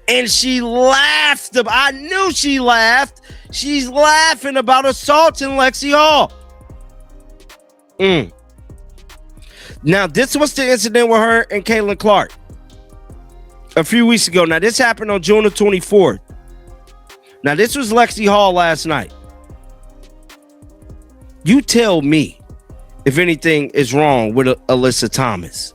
And she laughed. I knew she laughed. She's laughing about assaulting Lexi Hall. Now, this was the incident with her and Caitlin Clark a few weeks ago. Now, this happened on June the 24th. Now, this was Lexi Hall last night. You tell me if anything is wrong with Alyssa Thomas.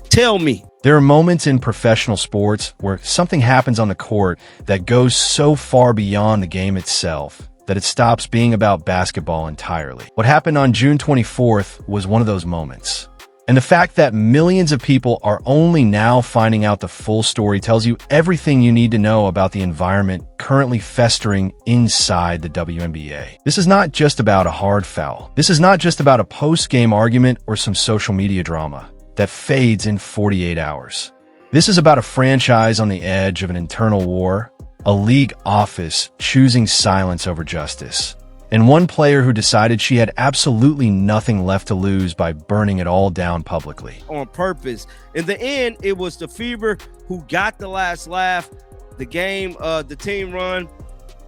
Tell me. There are moments in professional sports where something happens on the court that goes so far beyond the game itself that it stops being about basketball entirely. What happened on June 24th was one of those moments. And the fact that millions of people are only now finding out the full story tells you everything you need to know about the environment currently festering inside the WNBA. This is not just about a hard foul. This is not just about a post-game argument or some social media drama that fades in 48 hours. This is about a franchise on the edge of an internal war, a league office choosing silence over justice, and one player who decided she had absolutely nothing left to lose by burning it all down publicly. On purpose. In the end, it was the Fever who got the last laugh. The game, the team run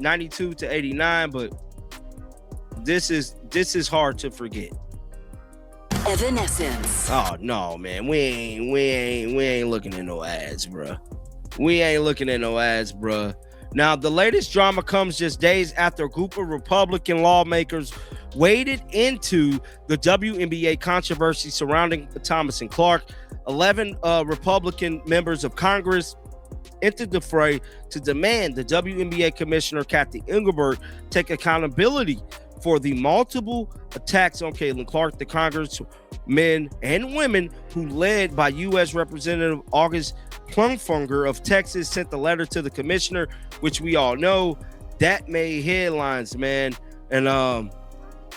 92-89, but this is hard to forget. Evanescence. Oh no, man. We ain't looking at no ads, bruh. We ain't looking at no ads, bruh. Now, the latest drama comes just days after a group of Republican lawmakers waded into the WNBA controversy surrounding Thomas and Clark. 11 Republican members of Congress entered the fray to demand the WNBA commissioner, Kathy Engelbert, take accountability for the multiple attacks on Caitlin Clark. The congressmen and women who led by U.S. Representative August Plumfunger of Texas sent the letter to the commissioner, which we all know that made headlines, man. And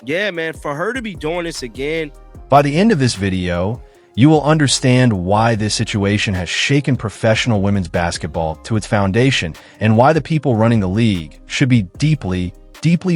yeah, man, for her to be doing this again. By the end of this video, you will understand why this situation has shaken professional women's basketball to its foundation and why the people running the league should be deeply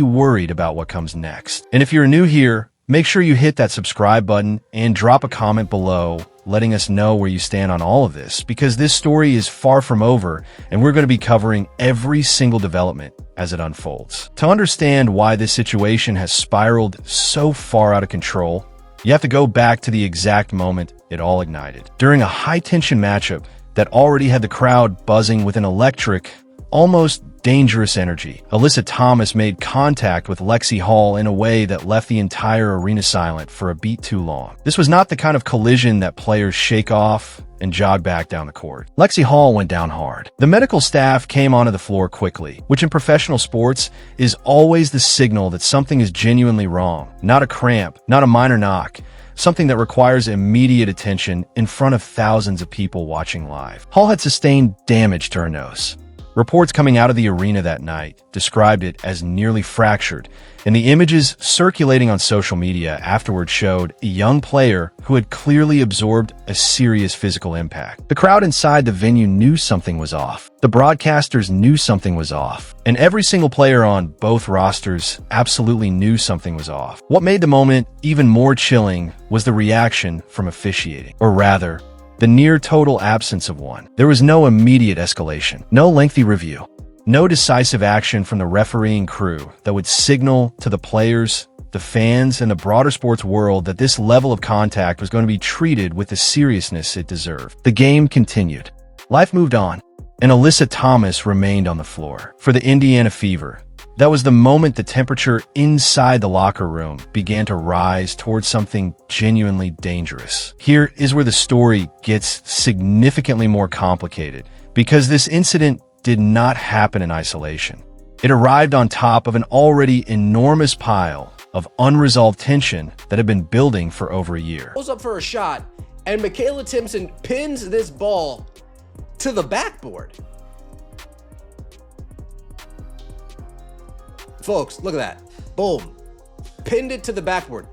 worried about what comes next. And if you're new here, make sure you hit that subscribe button and drop a comment below letting us know where you stand on all of this, because this story is far from over and we're going to be covering every single development as it unfolds. To understand why this situation has spiraled so far out of control, you have to go back to the exact moment it all ignited. During a high-tension matchup that already had the crowd buzzing with an electric, almost dangerous energy, Alyssa Thomas made contact with Lexi Hall in a way that left the entire arena silent for a beat too long. This was not the kind of collision that players shake off and jog back down the court. Lexi Hall went down hard. The medical staff came onto the floor quickly, which in professional sports is always the signal that something is genuinely wrong. Not a cramp, not a minor knock, something that requires immediate attention in front of thousands of people watching live. Hall had sustained damage to her nose. Reports coming out of the arena that night described it as nearly fractured, and the images circulating on social media afterward showed a young player who had clearly absorbed a serious physical impact. The crowd inside the venue knew something was off. The broadcasters knew something was off. And every single player on both rosters absolutely knew something was off. What made the moment even more chilling was the reaction from officiating, or rather, the near total absence of one. There was no immediate escalation, no lengthy review, no decisive action from the refereeing crew that would signal to the players, the fans, and the broader sports world that this level of contact was going to be treated with the seriousness it deserved. The game continued. Life moved on, and Alyssa Thomas remained on the floor. For the Indiana Fever, that was the moment the temperature inside the locker room began to rise towards something genuinely dangerous. Here is where the story gets significantly more complicated, because this incident did not happen in isolation. It arrived on top of an already enormous pile of unresolved tension that had been building for over a year. Goes up for a shot, and Michaela Timpson pins this ball to the backboard. Folks, look at that. Boom. Pinned it to the backboard.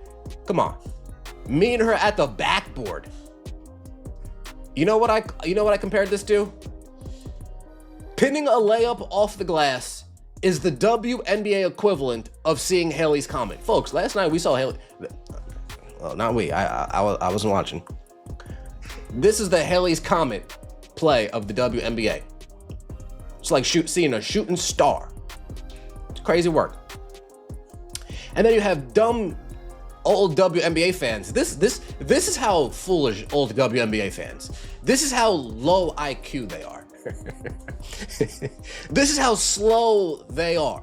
Come on. Me and her at the backboard. You know what I compared this to? Pinning a layup off the glass is the WNBA equivalent of seeing Halley's Comet. Folks, last night we saw Halley. Well, not we. I wasn't watching. This is the Halley's Comet play of the WNBA. It's like seeing a shooting star. It's crazy work. And then you have dumb old WNBA fans. This is how foolish old WNBA fans. This is how low IQ they are. This is how slow they are.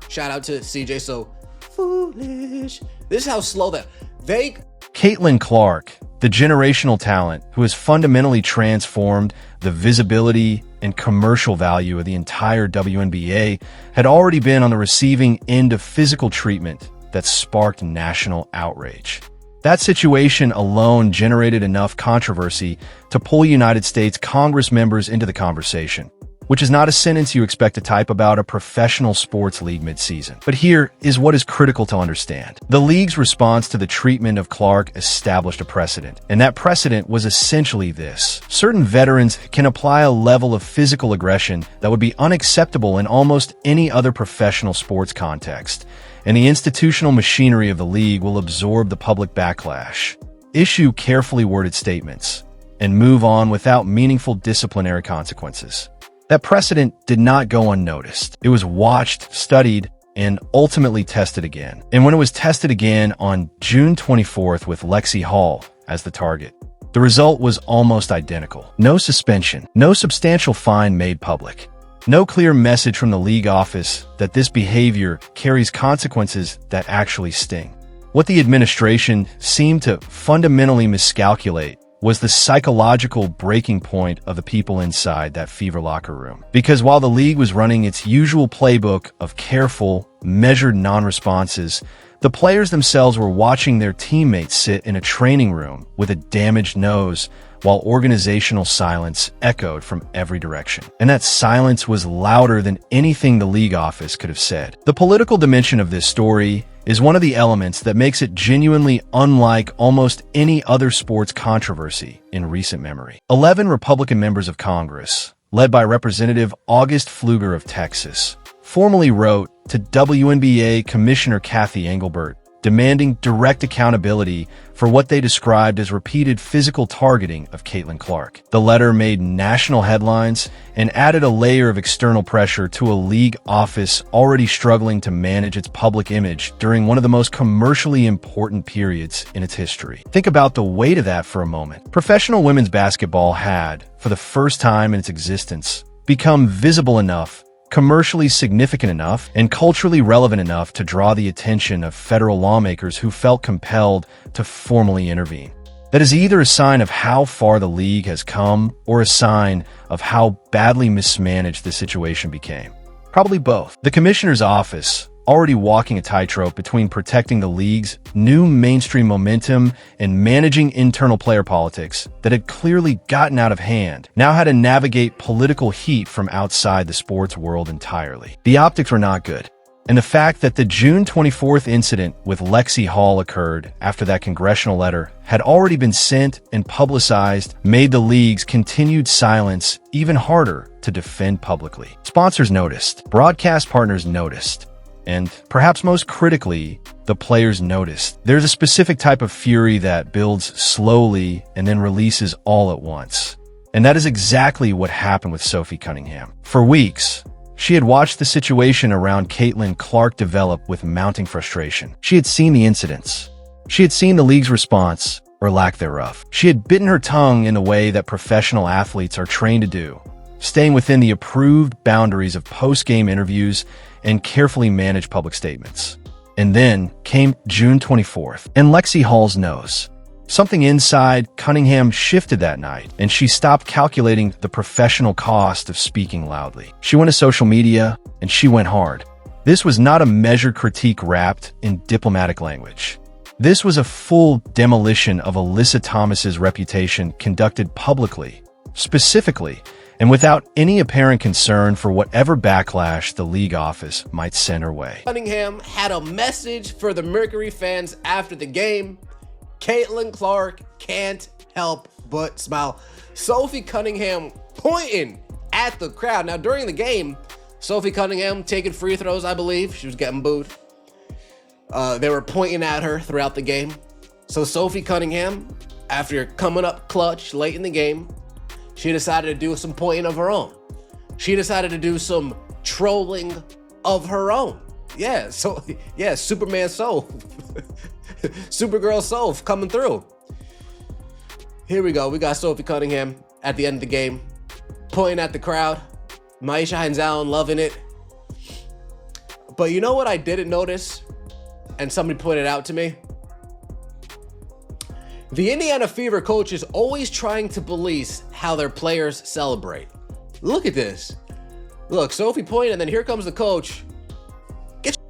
Shout out to CJ. So foolish. This is how slow they. Caitlin Clark, the generational talent who has fundamentally transformed the visibility and commercial value of the entire WNBA, had already been on the receiving end of physical treatment that sparked national outrage. That situation alone generated enough controversy to pull United States Congress members into the conversation, which is not a sentence you expect to type about a professional sports league mid-season. But here is what is critical to understand. The league's response to the treatment of Clark established a precedent, and that precedent was essentially this. Certain veterans can apply a level of physical aggression that would be unacceptable in almost any other professional sports context, and the institutional machinery of the league will absorb the public backlash, issue carefully worded statements, and move on without meaningful disciplinary consequences. That precedent did not go unnoticed. It was watched, studied, and ultimately tested again. And when it was tested again on June 24th with Lexi Hall as the target, the result was almost identical. No suspension, no substantial fine made public, no clear message from the league office that this behavior carries consequences that actually sting. What the administration seemed to fundamentally miscalculate was the psychological breaking point of the people inside that fever locker room. Because while the league was running its usual playbook of careful, measured non-responses, the players themselves were watching their teammates sit in a training room with a damaged nose while organizational silence echoed from every direction. And that silence was louder than anything the league office could have said. The political dimension of this story is one of the elements that makes it genuinely unlike almost any other sports controversy in recent memory. 11 Republican members of Congress, led by Representative August Pfluger of Texas, formally wrote to WNBA Commissioner Kathy Engelbert, demanding direct accountability for what they described as repeated physical targeting of Caitlin Clark. The letter made national headlines and added a layer of external pressure to a league office already struggling to manage its public image during one of the most commercially important periods in its history. Think about the weight of that for a moment. Professional women's basketball had, for the first time in its existence, become visible enough, commercially significant enough, and culturally relevant enough to draw the attention of federal lawmakers who felt compelled to formally intervene. That is either a sign of how far the league has come or a sign of how badly mismanaged the situation became. Probably both. The commissioner's office, already walking a tightrope between protecting the league's new mainstream momentum and managing internal player politics that had clearly gotten out of hand, now had to navigate political heat from outside the sports world entirely. The optics were not good. And the fact that the June 24th incident with Lexi Hall occurred after that congressional letter had already been sent and publicized made the league's continued silence even harder to defend publicly. Sponsors noticed, broadcast partners noticed, and perhaps most critically, the players noticed. There's a specific type of fury that builds slowly and then releases all at once. And that is exactly what happened with Sophie Cunningham. For weeks, she had watched the situation around Caitlin Clark develop with mounting frustration. She had seen the incidents. She had seen the league's response, or lack thereof. She had bitten her tongue in the way that professional athletes are trained to do, staying within the approved boundaries of post-game interviews and carefully managed public statements. And then came June 24th, and Lexi Hall's nose. Something inside Cunningham shifted that night, and she stopped calculating the professional cost of speaking loudly. She went to social media, and she went hard. This was not a measured critique wrapped in diplomatic language. This was a full demolition of Alyssa Thomas's reputation conducted publicly, specifically, and without any apparent concern for whatever backlash the league office might send her way. Cunningham had a message for the Mercury fans after the game. Caitlin Clark can't help but smile. Sophie Cunningham pointing at the crowd. Now, during the game, Sophie Cunningham taking free throws, I believe. She was getting booed. They were pointing at her throughout the game. So Sophie Cunningham, after coming up clutch late in the game, she decided to do some pointing of her own. she decided to do some trolling of her own. Yeah, so yeah, Superman Soul. Supergirl Soul coming through. Here we go. We got Sophie Cunningham at the end of the game, pointing at the crowd. Maisha Hanzalin loving it. But you know what I didn't notice? And somebody pointed out to me? The Indiana Fever coach is always trying to police how their players celebrate. Look at this. Look, Sophie pointed, and then here comes the coach.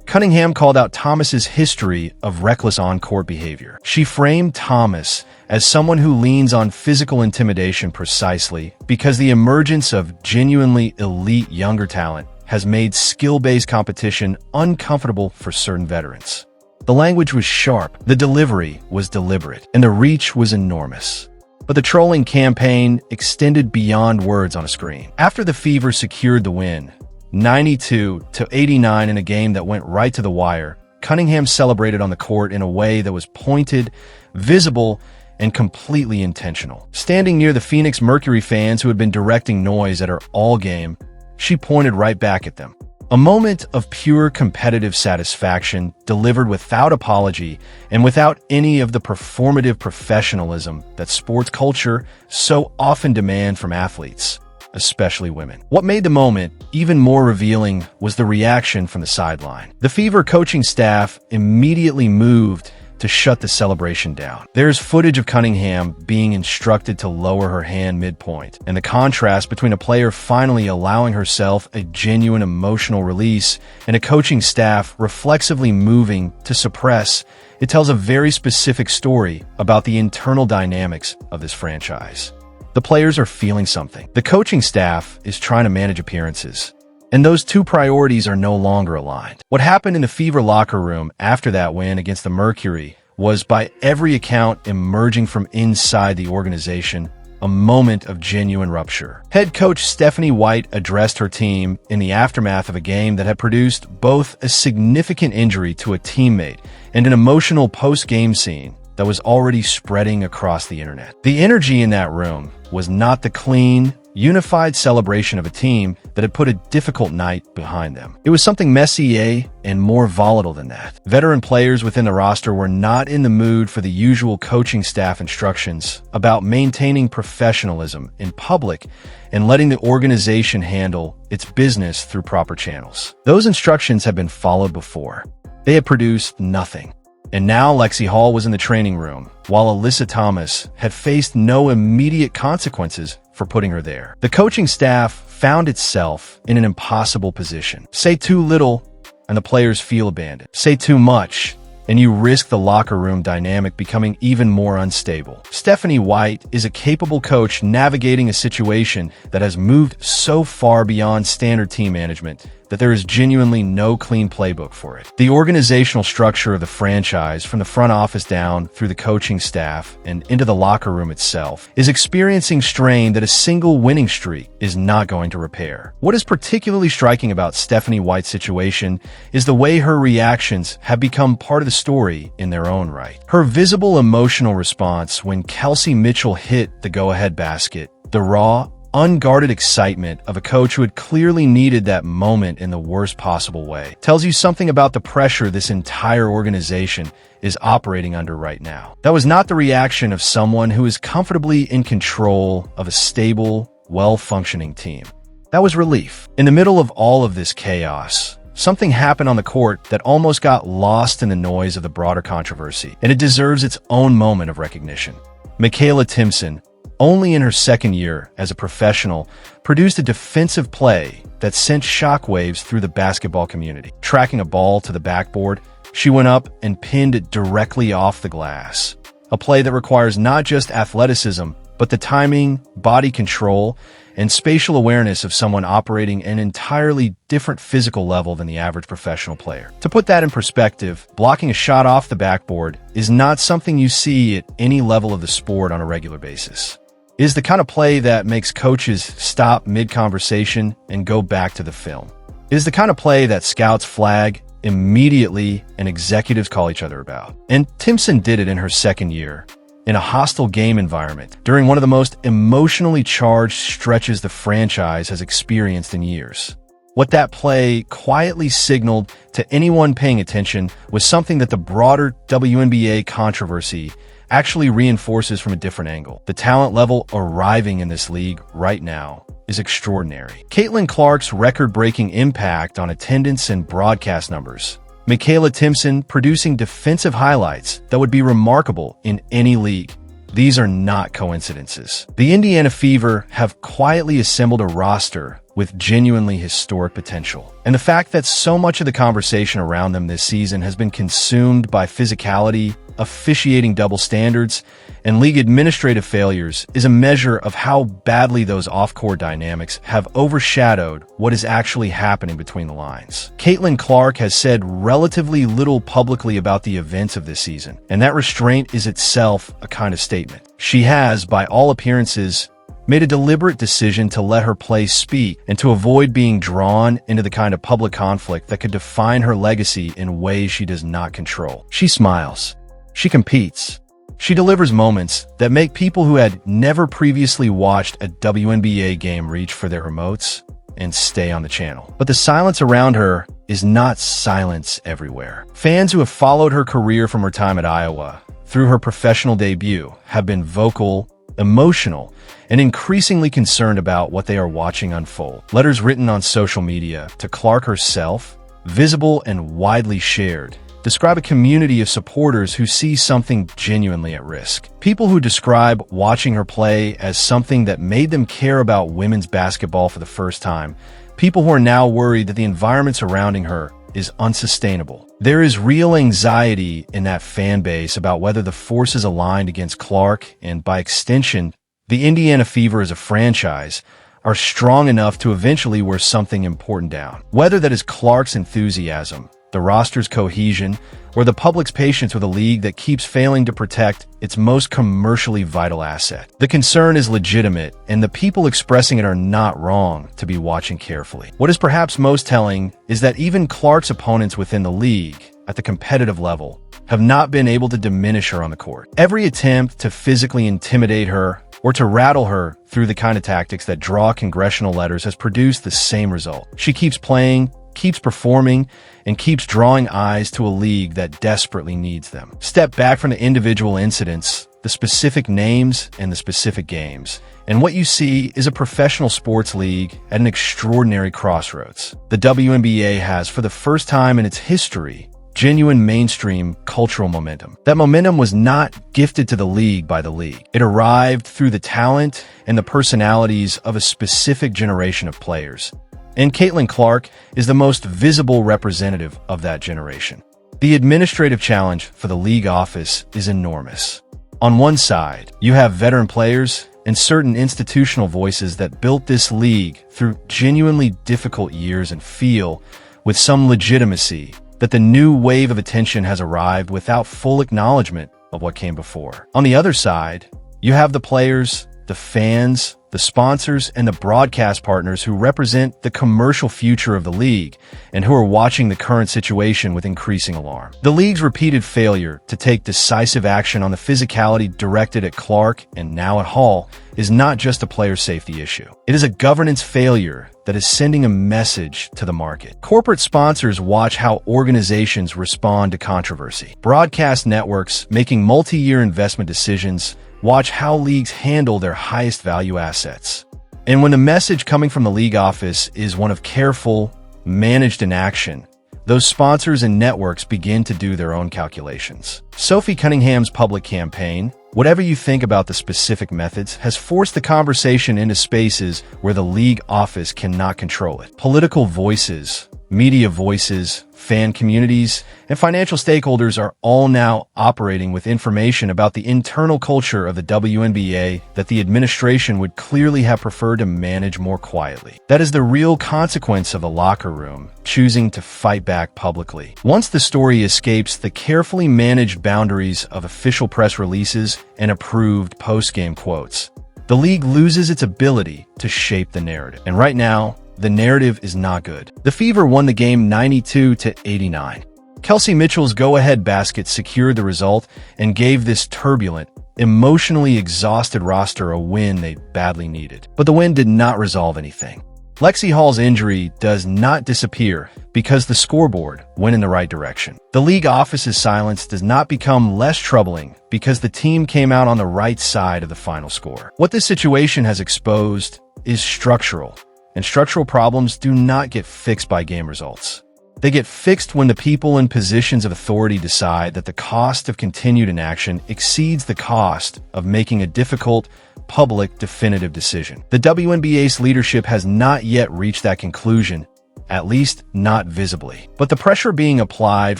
Cunningham called out Thomas's history of reckless on-court behavior. She framed Thomas as someone who leans on physical intimidation precisely because the emergence of genuinely elite younger talent has made skill-based competition uncomfortable for certain veterans. The language was sharp, the delivery was deliberate, and the reach was enormous. But the trolling campaign extended beyond words on a screen. After the Fever secured the win, 92-89 in a game that went right to the wire, Cunningham celebrated on the court in a way that was pointed, visible, and completely intentional. Standing near the Phoenix Mercury fans who had been directing noise at her all game, she pointed right back at them. A moment of pure competitive satisfaction delivered without apology and without any of the performative professionalism that sports culture so often demands from athletes, especially women. What made the moment even more revealing was the reaction from the sideline. The Fever coaching staff immediately moved to shut the celebration down. There's footage of Cunningham being instructed to lower her hand midpoint, and the contrast between a player finally allowing herself a genuine emotional release and a coaching staff reflexively moving to suppress, it tells a very specific story about the internal dynamics of this franchise. The players are feeling something. The coaching staff is trying to manage appearances. And those two priorities are no longer aligned. What happened in the Fever locker room after that win against the Mercury was, by every account emerging from inside the organization, a moment of genuine rupture. Head coach Stephanie White addressed her team in the aftermath of a game that had produced both a significant injury to a teammate and an emotional post-game scene that was already spreading across the internet. The energy in that room was not the clean, unified celebration of a team that had put a difficult night behind them. It was something messier and more volatile than that. Veteran players within the roster were not in the mood for the usual coaching staff instructions about maintaining professionalism in public and letting the organization handle its business through proper channels. Those instructions had been followed before. They had produced nothing. And now Lexi Hall was in the training room, while Alyssa Thomas had faced no immediate consequences for putting her there. The coaching staff found itself in an impossible position. Say too little, and the players feel abandoned. Say too much, and you risk the locker room dynamic becoming even more unstable. Stephanie White is a capable coach navigating a situation that has moved so far beyond standard team management that there is genuinely no clean playbook for it. The organizational structure of the franchise, from the front office down through the coaching staff and into the locker room itself, is experiencing strain that a single winning streak is not going to repair. What is particularly striking about Stephanie White's situation is the way her reactions have become part of the story in their own right. Her visible emotional response when Kelsey Mitchell hit the go-ahead basket, the raw, unguarded excitement of a coach who had clearly needed that moment in the worst possible way, tells you something about the pressure this entire organization is operating under right now. That was not the reaction of someone who is comfortably in control of a stable, well-functioning team. That was relief. In the middle of all of this chaos, something happened on the court that almost got lost in the noise of the broader controversy, and it deserves its own moment of recognition. Michaela Timpson, only in her second year as a professional, produced a defensive play that sent shockwaves through the basketball community. Tracking a ball to the backboard, she went up and pinned it directly off the glass. A play that requires not just athleticism, but the timing, body control, and spatial awareness of someone operating an entirely different physical level than the average professional player. To put that in perspective, blocking a shot off the backboard is not something you see at any level of the sport on a regular basis. It is the kind of play that makes coaches stop mid-conversation and go back to the film. It is the kind of play that scouts flag immediately and executives call each other about. And Timpson did it in her second year. in a hostile game environment during one of the most emotionally charged stretches the franchise has experienced in years. What that play quietly signaled to anyone paying attention was something that the broader WNBA controversy actually reinforces from a different angle. The talent level arriving in this league right now is extraordinary. Caitlin Clark's record-breaking impact on attendance and broadcast numbers. Michaela Timpson producing defensive highlights that would be remarkable in any league. These are not coincidences. The Indiana Fever have quietly assembled a roster with genuinely historic potential. And the fact that so much of the conversation around them this season has been consumed by physicality, officiating double standards, and league administrative failures is a measure of how badly those off-court dynamics have overshadowed what is actually happening between the lines. Caitlin Clark has said relatively little publicly about the events of this season, and that restraint is itself a kind of statement. She has, by all appearances, made a deliberate decision to let her play speak and to avoid being drawn into the kind of public conflict that could define her legacy in ways she does not control. She smiles. She competes. She delivers moments that make people who had never previously watched a WNBA game reach for their remotes and stay on the channel. But the silence around her is not silence everywhere. Fans who have followed her career from her time at Iowa through her professional debut have been vocal, emotional, and increasingly concerned about what they are watching unfold. Letters written on social media to Clark herself, visible and widely shared, describe a community of supporters who see something genuinely at risk. People who describe watching her play as something that made them care about women's basketball for the first time. People who are now worried that the environment surrounding her is unsustainable. There is real anxiety in that fan base about whether the forces aligned against Clark, and by extension, the Indiana Fever as a franchise, are strong enough to eventually wear something important down. Whether that is Clark's enthusiasm, the roster's cohesion, or the public's patience with a league that keeps failing to protect its most commercially vital asset. The concern is legitimate, and the people expressing it are not wrong to be watching carefully. What is perhaps most telling is that even Clark's opponents within the league, at the competitive level, have not been able to diminish her on the court. Every attempt to physically intimidate her or to rattle her through the kind of tactics that draw congressional letters has produced the same result. She keeps playing, keeps performing, and keeps drawing eyes to a league that desperately needs them. Step back from the individual incidents, the specific names, and the specific games, and what you see is a professional sports league at an extraordinary crossroads. The WNBA has, for the first time in its history, genuine mainstream cultural momentum. That momentum was not gifted to the league by the league. It arrived through the talent and the personalities of a specific generation of players. And Caitlin Clark is the most visible representative of that generation. The administrative challenge for the league office is enormous. On one side, you have veteran players and certain institutional voices that built this league through genuinely difficult years and feel, with some legitimacy, that the new wave of attention has arrived without full acknowledgement of what came before. On the other side, you have the players, the fans, the sponsors, and the broadcast partners who represent the commercial future of the league and who are watching the current situation with increasing alarm. The league's repeated failure to take decisive action on the physicality directed at Clark and now at Hall is not just a player safety issue. It is a governance failure that is sending a message to the market. Corporate sponsors watch how organizations respond to controversy. Broadcast networks making multi-year investment decisions watch how leagues handle their highest value assets. And when the message coming from the league office is one of careful, managed inaction, those sponsors and networks begin to do their own calculations. Sophie Cunningham's public campaign, whatever you think about the specific methods, has forced the conversation into spaces where the league office cannot control it. Political voices, media voices, fan communities, and financial stakeholders are all now operating with information about the internal culture of the WNBA that the administration would clearly have preferred to manage more quietly. That is the real consequence of the locker room choosing to fight back publicly. Once the story escapes the carefully managed boundaries of official press releases and approved post-game quotes, the league loses its ability to shape the narrative. And right now, the narrative is not good. The Fever won the game 92-89. Kelsey Mitchell's go-ahead basket secured the result and gave this turbulent, emotionally exhausted roster a win they badly needed. But the win did not resolve anything. Lexi Hall's injury does not disappear because the scoreboard went in the right direction. The league office's silence does not become less troubling because the team came out on the right side of the final score. What this situation has exposed is structural, and structural problems do not get fixed by game results. They get fixed when the people in positions of authority decide that the cost of continued inaction exceeds the cost of making a difficult, public, definitive decision. The WNBA's leadership has not yet reached that conclusion, at least not visibly. But the pressure being applied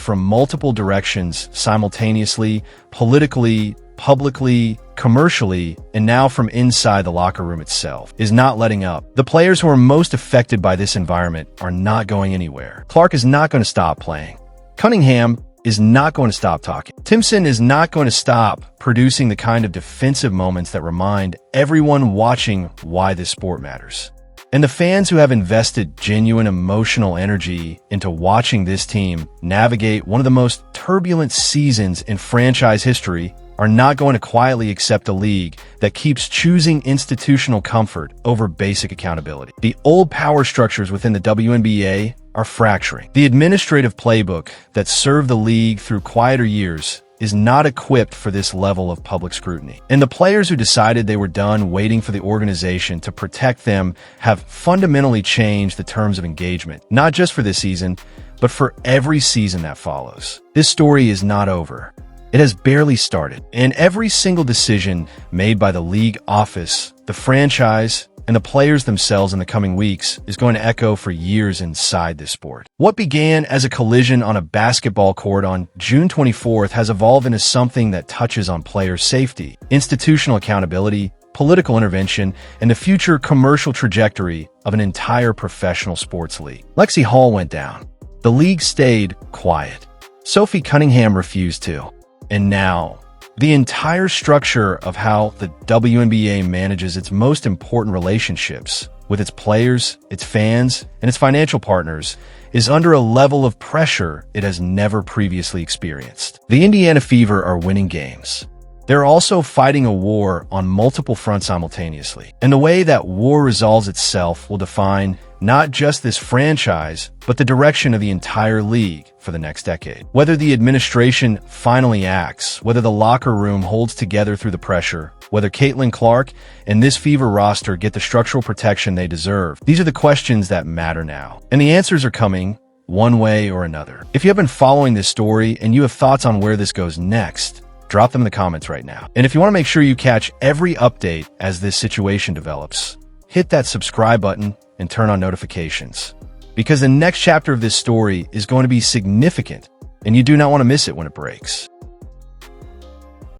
from multiple directions simultaneously, politically, publicly, commercially, and now from inside the locker room itself, is not letting up. The players who are most affected by this environment are not going anywhere. Clark is not going to stop playing. Cunningham is not going to stop talking. Timpson is not going to stop producing the kind of defensive moments that remind everyone watching why this sport matters. And the fans who have invested genuine emotional energy into watching this team navigate one of the most turbulent seasons in franchise history are not going to quietly accept a league that keeps choosing institutional comfort over basic accountability. The old power structures within the WNBA are fracturing. The administrative playbook that served the league through quieter years is not equipped for this level of public scrutiny. And the players who decided they were done waiting for the organization to protect them have fundamentally changed the terms of engagement, not just for this season, but for every season that follows. This story is not over. It has barely started, and every single decision made by the league office, the franchise, and the players themselves in the coming weeks is going to echo for years inside this sport. What began as a collision on a basketball court on June 24th has evolved into something that touches on player safety, institutional accountability, political intervention, and the future commercial trajectory of an entire professional sports league. Lexi Hall went down. The league stayed quiet. Sophie Cunningham refused to. And now, the entire structure of how the WNBA manages its most important relationships with its players, its fans, and its financial partners is under a level of pressure it has never previously experienced. The Indiana Fever are winning games. They're also fighting a war on multiple fronts simultaneously. And the way that war resolves itself will define not just this franchise, but the direction of the entire league for the next decade. Whether the administration finally acts, whether the locker room holds together through the pressure, whether Caitlin Clark and this Fever roster get the structural protection they deserve, these are the questions that matter now. And the answers are coming one way or another. If you have been following this story and you have thoughts on where this goes next, drop them in the comments right now. And if you want to make sure you catch every update as this situation develops, hit that subscribe button and turn on notifications, because the next chapter of this story is going to be significant and you do not want to miss it when it breaks.